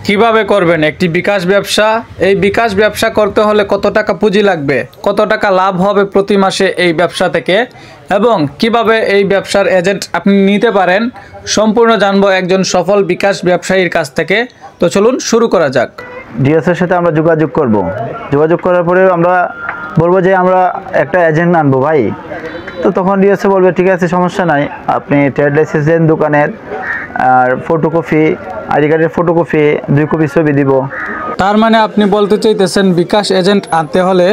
কিভাবে করবেন একটি বিকাশ ব্যবসা? এই বিকাশ ব্যবসা করতে হলে কত টাকা পুঁজি লাগবে, কত টাকা লাভ হবে প্রতি মাসে এই ব্যবসা থেকে, এবং কিভাবে এই ব্যবসার এজেন্ট আপনি নিতে পারেন, সম্পূর্ণ জানবো একজন সফল বিকাশ ব্যবসায়ীর কাছ থেকে। তো চলুন শুরু করা যাক। ডিএসের সাথে আমরা যোগাযোগ করব। যোগাযোগ করার পরে আমরা বলবো যে আমরা একটা এজেন্ট আনবো ভাই। তো তখন ডিএসএ বলবে ঠিক আছে, সমস্যা নাই, আপনি ট্রেড লাইসেন্স দেন দোকানের, আর ফটোকপি, আইডি কার্ডের ফটোকপি 2 কপি ছবি দিব। তার মানে আপনি বলতে চাইতেছেন বিকাশ এজেন্ট আনতে হলে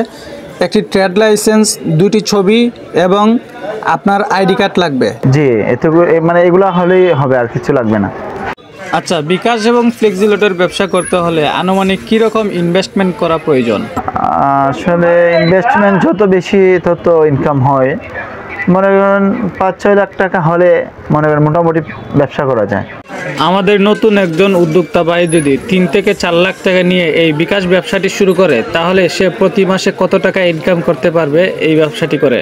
একটি ট্রেড লাইসেন্স, 2টি ছবি এবং আপনার আইডি কার্ড লাগবে? জি, এতে মানে এগুলো হলেই হবে, আর কিছু লাগবে না। আচ্ছা, বিকাশ এবং ফ্লেক্সিলোডের ব্যবসা করতে হলে আনুমানিক কীরকম ইনভেস্টমেন্ট করা প্রয়োজন? আসলে ইনভেস্টমেন্ট যত বেশি তত ইনকাম হয়। মনে করেন 5-6 লাখ টাকা হলে মনে করেন মোটামুটি ব্যবসা করা যায়। আমাদের নতুন একজন উদ্যোক্তা ভাই যদি 3 থেকে 4 লাখ টাকা নিয়ে এই বিকাশ ব্যবসাটি শুরু করে, তাহলে সে প্রতি মাসে কত টাকা ইনকাম করতে পারবে এই ব্যবসাটি করে?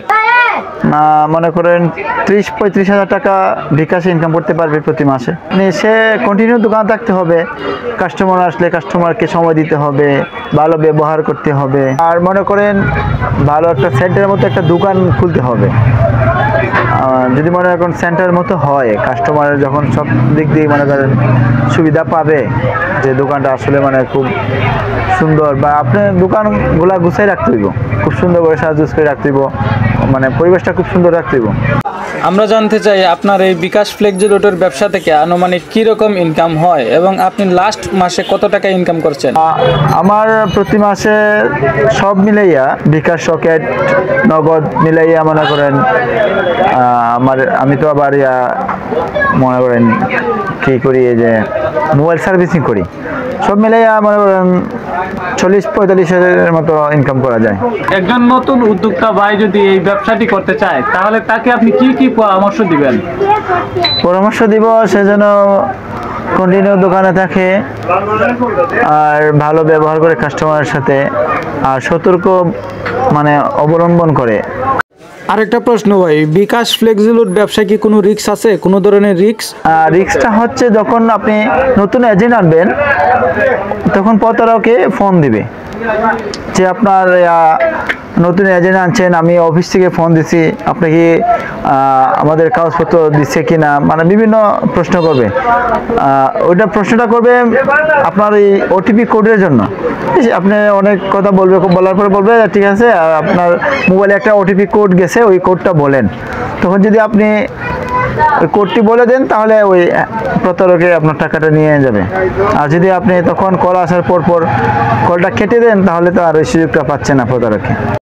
মনে করেন 30-35 হাজার টাকা বিকাশে ইনকাম করতে পারবে প্রতি মাসে। সে কন্টিনিউ দোকান থাকতে হবে, কাস্টমার আসলে কাস্টমারকে সময় দিতে হবে, ভালো ব্যবহার করতে হবে, আর মনে করেন ভালো একটা সেন্টারের মতো একটা দোকান খুলতে হবে। যদি মনে করেন সেন্টারের মতো হয়, কাস্টমারের যখন সব দিক দিয়ে মনে করেন সুবিধা পাবে, যে দোকানটা আসলে মানে খুব সুন্দর, বা আপনার দোকানগুলা গুছাই রাখতে হইব, খুব সুন্দর করে সাহায্য করে রাখতে হইব, মানে পরিবেশটা খুব সুন্দর রাখতে হইব। আমরা জানতে চাই আপনার এই বিকাশ ফ্লেক্সিলোডের ব্যবসা থেকে আনুমানিক কীরকম ইনকাম হয় এবং আপনি লাস্ট মাসে কত টাকা ইনকাম করছেন? আমার প্রতি মাসে সব মিলাইয়া, বিকাশ, সকেট, নগদ মিলাইয়া মনে করেন আমি তো আবার মনে করেন কি করি, এই যে মোবাইল সার্ভিসিং করি, সব মিলাইয়া মনে করেন 40-45 হাজারের মতো ইনকাম করা যায়। একজন নতুন উদ্যোক্তা ভাই যদি এই ব্যবসাটি করতে চায়, তাহলে তাকে আপনি কি কি পরামর্শ দিবেন? পরামর্শ দিব সে যেন কন্টিনিউ দোকানে থাকে, আর ভালো ব্যবহার করে কাস্টমারের সাথে, আর সতর্ক মানে অবলম্বন করে। আরেকটা প্রশ্ন ভাই, বিকাশ ফ্লেক্সিলোড ব্যবসায় কি কোনো রিস্ক আছে, কোনো ধরনের রিস্ক? রিস্কটা হচ্ছে যখন আপনি নতুন এজেন্ট আনবেন, তখন প্রতারকে ফোন দিবে যে আপনার নতুন এজেন্ট আনছেন, আমি অফিস থেকে ফোন দিছি, আপনি কি আমাদের কাগজপত্র দিচ্ছে কিনা, মানে বিভিন্ন প্রশ্ন করবে। ওইটা প্রশ্নটা করবে আপনার এই ওটিপি কোডের জন্য। আপনি অনেক কথা বলবে, বলার পরে বলবে ঠিক আছে, আপনার মোবাইলে একটা ওটিপি কোড গেছে, ওই কোডটা বলেন। তখন যদি আপনি ওই কোডটি বলে দেন, তাহলে ওই প্রতারকে আপনার টাকাটা নিয়ে যাবে। আর যদি আপনি তখন কল আসার পর কলটা কেটে দেন, তাহলে তো আর ওই সুযোগটা পাচ্ছে না প্রতারকে।